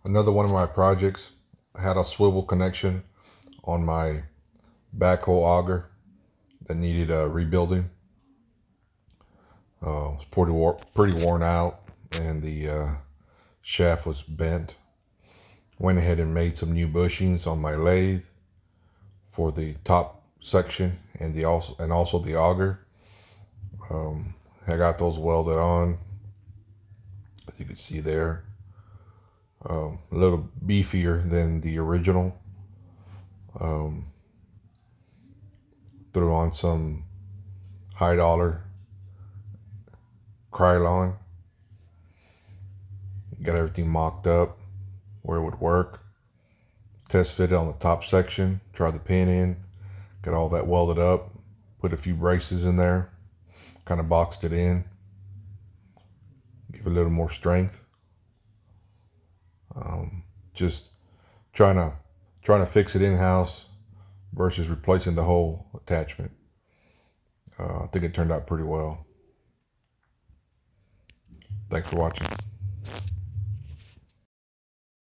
Another one of my projects, I had a swivel connection on my backhoe auger that needed rebuilding. It was pretty worn out, and the shaft was bent. Went ahead and made some new bushings on my lathe for the top section and also the auger. I got those welded on, as you can see there. A little beefier than the original. Threw on some high dollar Krylon. Got everything mocked up where it would work. Test fitted on the top section. Tried the pin in. Got all that welded up. Put a few braces in there. Kind of boxed it in. Give it a little more strength. Just trying to fix it in-house versus replacing the whole attachment. I think it turned out pretty well. Thanks for watching.